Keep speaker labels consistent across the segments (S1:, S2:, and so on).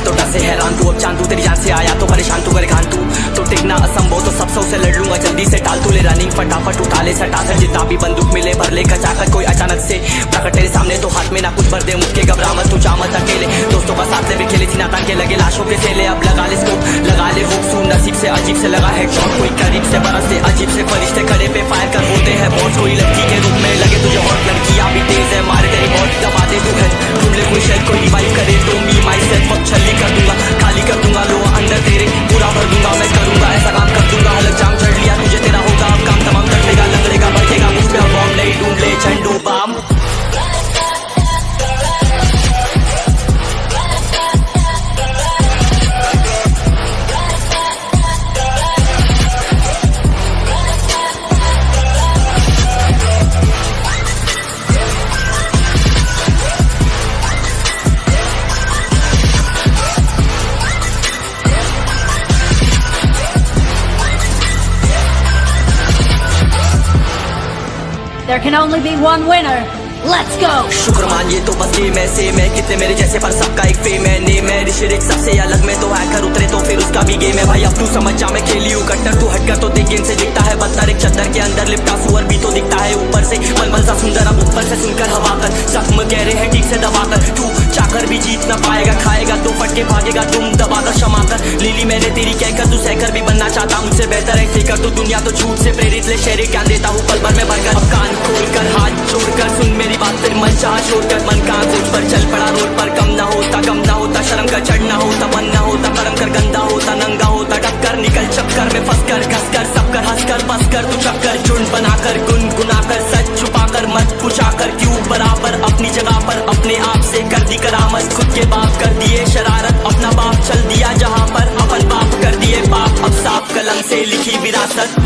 S1: तो डसे हैरान तू, अब चांद तू तेरी जान से आया तो परेशान तू करे खान तू, तो टिकना असंभव तो सब से लड़ लूंगा जल्दी से टाल तू ले रनिंग फटाफट उठा ले सटा कर जितना भी बंदूक मिले भर ले कचाकर कोई अचानक से प्रकट तेरे सामने तो हाथ में ना कुछ भर दे मुक्के घबरा मत तू जा मत अकेले दोस्तों का साथ ले भी खेली थी नाता के लगे लाशों के सेले अब लगा ले स्कोप लगा ले हुक सू नसीब से अजीब से लगा है शॉट कोई करीब से बरस से अजीब से फरिश्ते खड़े पे फायर कर होते हैं बहुत कोई लड़की के रूप में लगे तुझे हॉट लड़कियां भी तेज है मारे तेरी बहुत दबा दे तू है ढूंढ ले कोई शायद कोई रिवाइव करे तो मी माई सेल्फ अब छली कर दूंगा खाली कर दूंगा लो अंदर तेरे पूरा भर दूंगा मैं करूंगा ऐसा काम कर दूंगा अलग जाम चढ़ लिया तुझे तेरा होगा अब काम तमाम तड़पेगा लंगड़ेगा बढ़ेगा मुझ पे अब बॉम्ब नहीं ढूंढ ले झंडू balm
S2: There can only be one winner. Let's go.
S1: शुक्र मानिए तो बस गेम ऐसे मैं कितने मेरे जैसे पर सबका एक फेम है नेम है ऋषिक सबसे अलग में तो हैकर उतरे तो फिर उसका भी गेम है भाई अब तू समझ जा मैं खेली हूँ कट्टर तू हटकर तो देख गेम से दिखता है बदतर एक चद्दर के अंदर लिपटा सुअर भी तो दिखता है ऊपर से मलमल सा सुंदर अब ऊपर से सुनकर हवा कर जख्म गहरे हैं ठीक से दबाकर तू चाकर भी जीत न पाएगा खाएगा तो फटके भागेगा तुम दबाकर क्षमाकर लीली मैंने तेरी कहकर तू सहकर भी बनना चाहता मुझसे बेहतर है फेकर तू दुनिया तो झूठ से प्रेरित ले शेरे ज्ञान देता हूँ पल भर में भरकर अब कान खोलकर हाथ जोड़कर सुन मेरी बात फिर मन चाह छोड़कर मन का सोच पर चल पड़ा रोड पर कम ना होता शर्म का चढ़ना होता मन ना होता कर्म कर गंदा होता नंगा होता टक्कर निकल चक्कर में फंस कर घस कर सब कर हंस कर बस कर तू चक्कर झुंड बनाकर गुनगुनाकर सच छुपाकर मत पूछाकर क्यों बराबर अपनी जगह पर अपने आप से कर दी करामत खुद के बाप कर दिए शरारत अपना बाप चल दिया जहाँ पर अपन बाप कर दिए बाप अब साफ कलम से लिखी विरासत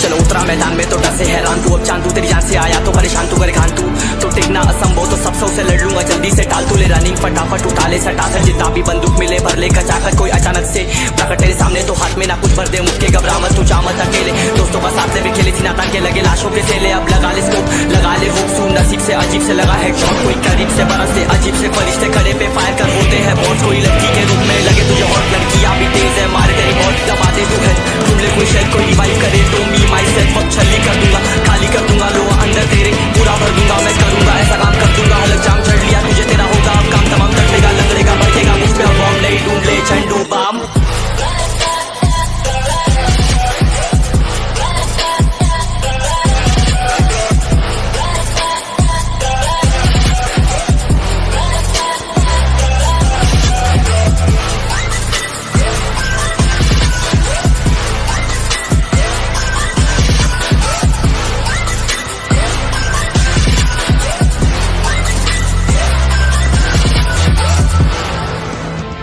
S1: चलो उतरा मैदान में तो डसे हैरान तू अब चांद तू तेरी जान से आया तो परेशान तू करे खान तू तो टिकना असंभव तो सब से लड़ लूंगा जल्दी से टाल तू ले रनिंग फटाफट उठा ले सटा कर जितना भी बंदूक मिले भर ले कचाकर कोई अचानक से प्रकट तेरे सामने तो हाथ में ना कुछ भर दे मुक्के घबरा मत तू जा मत अकेले दोस्तों का साथ ले भी खेली थी नाता के लगे लाशों के सेले अब लगा ले स्कोप लगा ले हुक सू नसीब से अजीब से लगा है शॉट कोई करीब से बरस से अजीब से फरिश्ते खड़े पे फायर कर होते हैं बहुत कोई लड़की के रूप में लगे तुझे हॉट लड़कियां भी तेज है मारे तेरी बहुत दबा दे तू है ढूंढ ले कोई शायद कोई रिवाइव करे तो मी माई सेल्फ अब छली कर दूंगा खाली कर दूंगा लो अंदर तेरे पूरा भर दूंगा मैं करूंगा ऐसा काम कर दूंगा अलग जाम चढ़ लिया तुझे तेरा होगा अब काम तमाम तड़पेगा लंगड़ेगा बढ़ेगा मुझ पे अब बॉम्ब नहीं ढूंढ ले झंडू balm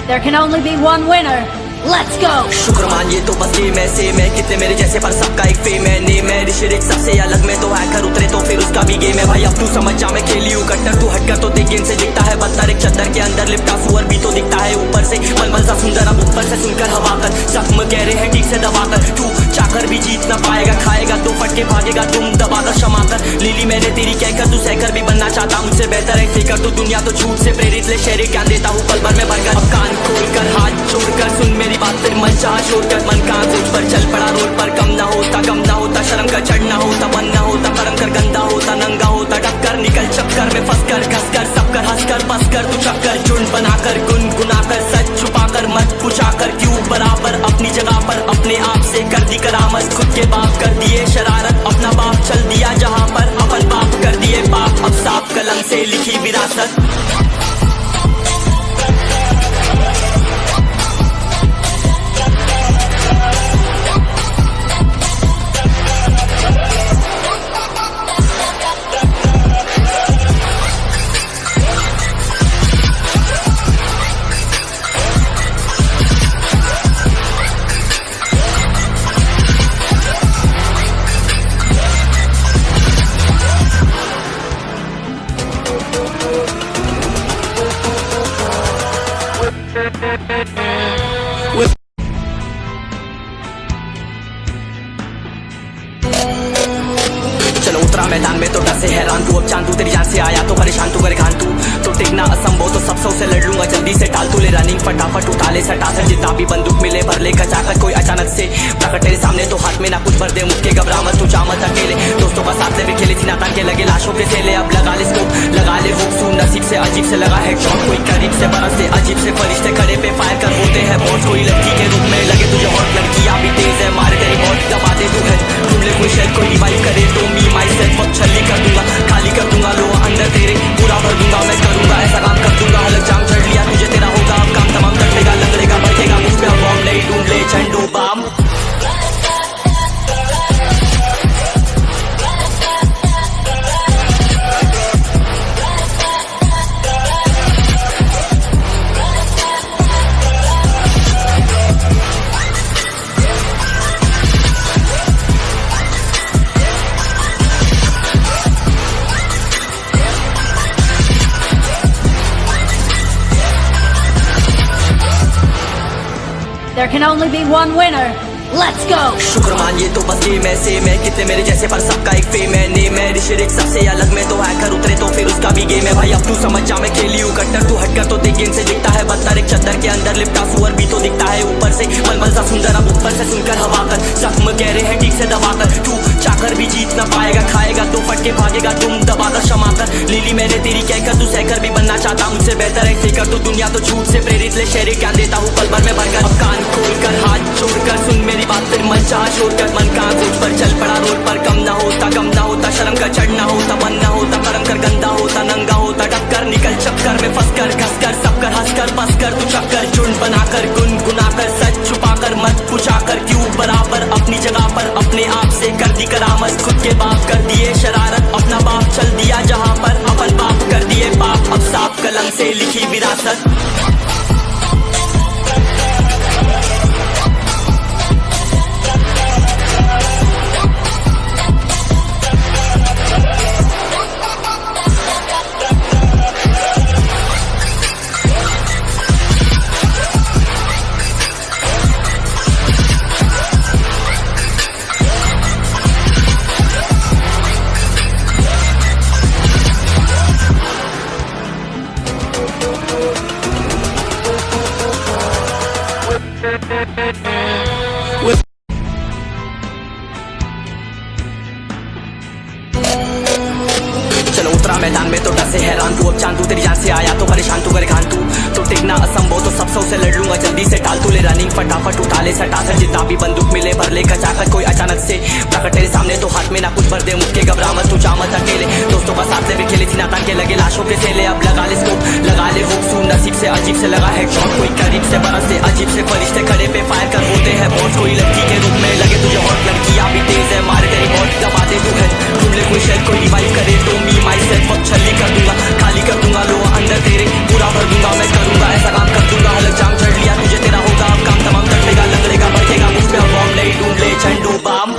S2: There can only be one winner. Let's go.
S1: शुक्र मानिए तो बस गेम ऐसे मैं कितने मेरे जैसे पर सबका एक फेम है नेम है ऋषिक सबसे अलग में तो हैकर उतरे तो फिर उसका भी गेम है भाई अब तू समझ जा मैं खेली हूँ कट्टर तू हटकर तो देख गेम से दिखता है बदतर एक चद्दर के अंदर लिपटा सुअर भी तो दिखता है ऊपर से मलमल सा सुंदर अब ऊपर से सुनकर हवा कर जख्म गहरे हैं ठीक से दबाकर तू चाकर भी जीत न पाएगा खाएगा तो फटके भागेगा तुम दबाकर क्षमाकर लीली मैंने तेरी कहकर तू सहकर भी बनना चाहता मुझसे बेहतर है फेकर तू दुनिया तो झूठ से प्रेरित ले शेरे ज्ञान देता हूँ पल भर में भरकर अब कान खोलकर हाथ जोड़कर सुन मेरी बात फिर मन चाह छोड़कर मन का सोच पर चल पड़ा रोड पर कम ना होता शर्म का चढ़ना होता मन ना होता कर्म कर गंदा होता नंगा होता टक्कर निकल चक्कर में फंस कर घस कर सब कर हंस कर बस कर तू चक्कर झुंड बनाकर गुनगुनाकर सच छुपाकर मत पूछाकर क्यों बराबर अपनी जगह पर अपने आप से कर दी करामत खुद के बाप कर दिए शरारत अपना बाप चल दिया जहाँ पर अपन बाप कर दिए बाप अब साफ कलम से लिखी विरासत चलो उतरा मैदान में तो डर से हैरान तू, अब चांद तू तेरी जान से आया तो परेशान तू करे खान तू तो टिकना असंभव तो सब सौ से लड़ लूंगा जल्दी से टाल तू ले रनिंग फटाफट उठा ले सटा से जितना भी बंदूक मिले भर ले कचाकर कोई अचानक से प्रकट तेरे सामने तो हाथ में ना कुछ भर दे मुक्के घबरा मत तू जा मत अकेले दोस्तों का साथ ले भी खेली थी नातान के लगे लाशों के थेले अब लगा ले स्कोप लगा ले हुक सू नसीब से अजीब से लगा है शॉट कोई करीब से बरस से अजीब से फरिश्ते खड़े पे फायर कर होते हैं बॉस कोई लड़की के रूप में लगे तुझे और लड़कियां भी तेज है मारे तेरी मौत दबा दे तू है ढूंढ ले कोई शेर कोई रिवाइव करे तो मी माई सेल्फ अब छल्ली कर दूंगा खाली कर दूंगा लो अंदर तेरे पूरा भर दूंगा मैं करूंगा ऐसा काम कर दूंगा हलक जाम चढ़ लिया तुझे तेरा होगा अब काम तमाम तड़पेगा लंगड़ेगा बढ़ेगा मुझ पे अब बॉम्ब नहीं ढूंढ ले झंडू balm
S2: There can only be one winner. Let's go!
S1: शुक्र मानिए तो बस गेम ऐसे मैं कितने मेरे जैसे पर सबका एक फेम है नेम है ऋषिक सबसे अलग में तो हैकर उतरे तो फिर उसका भी गेम है भाई अब तू समझ जा मैं खेली हूँ कट्टर तू हटकर तो देख गेम से दिखता है बदतर एक चद्दर के अंदर लिपटा सुअर भी तो दिखता है ऊपर से मलमल सा सुंदर अब ऊपर से सुनकर हवा कर जख्म कह रहे हैं ठीक से दबाकर तू चाकर भी जीत ना पाएगा खाएगा तो फटके भागेगा तुम दबाकर क्षमा कर लीली मैंने तेरी कहकर तू सहकर भी बनना चाहता मुझसे बेहतर है फेकर तो दुनिया तो झूठ से प्रेरित ले शेरे क्या देता हूँ पल भर में भरकर अब कान खोलकर हाथ जोड़कर सुन मेरी बात फिर मन चाह छोड़कर मन का खोज पर चल पड़ा रोड पर कम ना होता शर्म कर चढ़ना होता मन ना होता कर्म कर गंदा होता नंगा होता टक्कर निकल चक्कर में फंस कर घस कर सब कर हंस कर बस कर तू चक्कर झुंड बनाकर गुनगुनाकर सच छुपाकर मत पूछाकर क्यों बराबर अपनी जगह पर अपने आप से कर दी करामत खुद के बाप कर दिए शरारत अपना बाप चल दिया जहाँ पर अपन बाप कर दिए बाप अब साफ कलम से लिखी विरासत चलो उतरा मैदान में तो डर से हैरान तू अब चांद तू तेरी जान से आया तो परेशान तू करे खान तू तो टिकना असंभव तो सब सौ से लड़ लूंगा जल्दी से टाल तू ले रनिंग फटाफट उठा ले सटा से जितना भी बंदूक मिले भर ले कचाकर कोई अचानक से प्रकट तेरे सामने तो हाथ में ना कुछ भर दे मुक्के घबरा मत तू जा मत अकेले दोस्तों का साथ ले भी खेली थी नातान के लगे लाशों के थेले अब लगा ले स्कोप लगा ले हुक सू नसीब से अजीब से लगा है शॉट कोई करीब से बरस से अजीब से फरिश्ते खड़े पे फायर कर होते हैं बॉस कोई लड़की के रूप में लगे तुझे और लड़कियां भी तेज है मारे तेरी मौत दबा दे तू है ढूंढ ले कोई शेर कोई रिवाइव करे तो मी माई सेल्फ अब छल्ली कर दूंगा खाली कर दूंगा लो अंदर तेरे पूरा भर दूंगा मैं करूंगा ऐसा काम कर दूंगा हलक जाम चढ़ लिया तुझे तेरा होगा अब काम तमाम तड़पेगा लंगड़ेगा बढ़ेगा मुझ पे अब बॉम्ब नहीं ढूंढ ले झंडू balm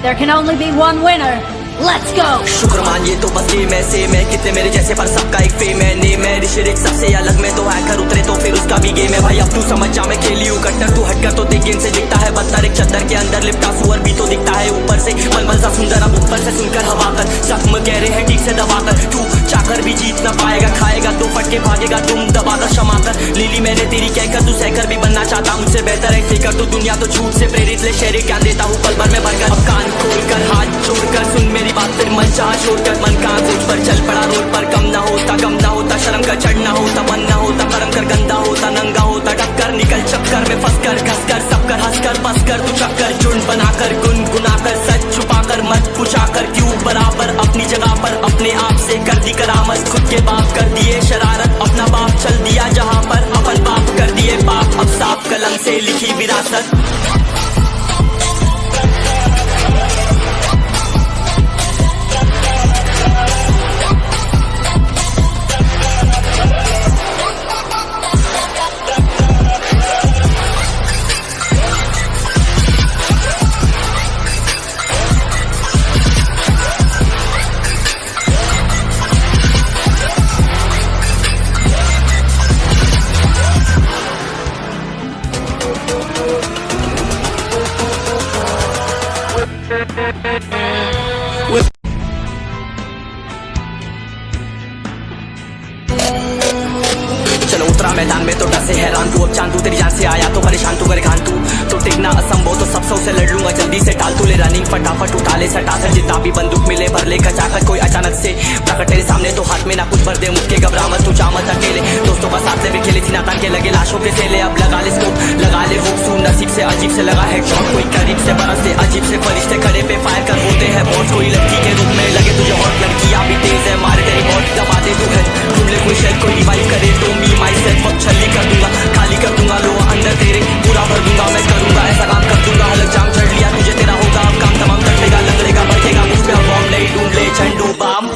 S2: There can only be one winner. Let's go!
S1: शुक्र मानिए तो बस गेम ऐसे मैं कितने मेरे जैसे पर सबका एक फेम है नेम है ऋषिक सबसे अलग में तो हैकर उतरे तो फिर उसका भी गेम है भाई अब तू समझ जा मैं खेली हूँ कट्टर तू हटकर तो देख गेम से दिखता है बदतर एक चद्दर के अंदर लिपटा सुअर भी तो दिखता है ऊपर से मलमल सा सुंदर अब ऊपर से सुनकर हवा कर जख्म कह रहे हैं ठीक से दबाकर तू चाकर भी जीत ना पाएगा खाएगा तो फटके भागेगा तुम दबाकर क्षमा कर लीली मैंने तेरी कहकर तू सहकर भी बनना चाहता मुझसे बेहतर है फेकर तो दुनिया तो झूठ से प्रेरित ले शेरे क्या देता हूँ पल भर में भरकर अब कान खोलकर हाथ जोड़कर सुन मेरी बात फिर मन चाह छोड़कर मन का खोज पर चल पड़ा रोड पर कम ना होता शर्म कर चढ़ना होता मन ना होता कर्म कर गंदा होता नंगा होता टक्कर निकल चक्कर में फंस कर घस कर सब कर हंस कर बस कर तू चक्कर झुंड बनाकर गुनगुनाकर सच छुपाकर मत पूछाकर क्यों बराबर अपनी जगह पर अपने आप से कर दी करामत खुद के बाप कर दिए शरारत अपना बाप चल दिया जहाँ पर अपन बाप कर दिए बाप अब साफ कलम से लिखी विरासत उतरा मैदान में तो डर से हैरान तू, अब चांद तू तेरी जान से आया तो परेशान तू करे खान तू तो टिकना असंभव तो सब सौ से लड़ लूंगा जल्दी से टाल तू ले रनिंग फटाफट उठा ले सटा सर जितना भी बंदूक मिले भर ले कचाकर कोई अचानक से प्रकट तेरे सामने तो हाथ में ना कुछ भर दे मुझके घबरा मत तू जा मत अकेले दोस्तों का साथ ले भी खेली थी नातान के लगे लाशों के थेले अब लगा ले स्कोप लगा ले हुक सू नसीब से अजीब से लगा है शॉट कोई करीब से बरस से अजीब से फरिश्ते खड़े पे फायर कर होते हैं बॉस कोई लड़की के रूप में लगे तुझे और लड़कियां भी तेज है मारे तेरी मौत दबा दे तू है ढूंढ ले कोई शेल कोई रिवाइव करे तो मी माई सेल्फ अब छल्ली कर दूंगा खाली कर दूंगा लो अंदर तेरे पूरा भर दूंगा मैं करूंगा ऐसा काम कर दूंगा हलक जाम चढ़ लिया तुझे तेरा होगा अब काम तमाम तड़पेगा लंगड़ेगा बढ़ेगा मुझ पे अब बॉम्ब नहीं ढूंढ ले झंडू balm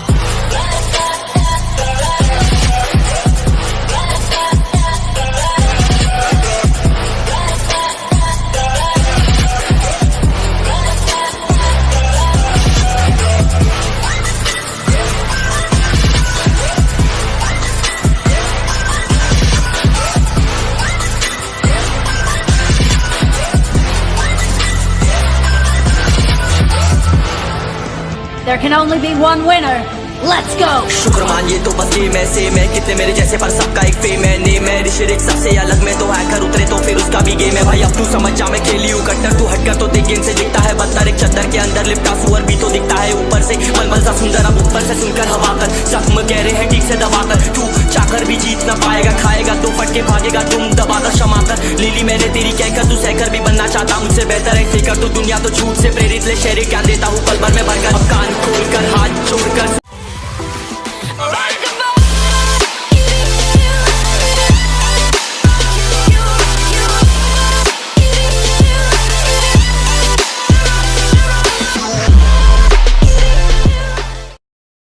S2: There can only be one winner. Let's go!
S1: शुक्र मानिए तो बस गेम ऐसे मैं कितने मेरे जैसे पर सबका एक फेम है नेम है ऋषिरिक सबसे अलग में तो हैकर उतरे तो फिर उसका भी गेम है भाई अब तू समझ जा मैं खेली हूँ कट्टर तू हटकर तो देख गेम से दिखता है बदतर एक चद्दर के अंदर लिपटा सुअर भी तो दिखता है ऊपर से मलमल सा सुंदर अब ऊपर से सुनकर हवा कर जख्म कह रहे हैं ठीक से दबाकर तू चाकर भी जीत ना पाएगा खाएगा तो फटके भागेगा तुम दबाकर क्षमा कर लीली मैंने तेरी कहकर तू सहकर भी बनना चाहता मुझसे बेहतर है फेकर तो दुनिया तो झूठ से प्रेरित ले शेरे क्या देता हूँ पल भर में भरकर अब कान खोल कर हाथ जोड़कर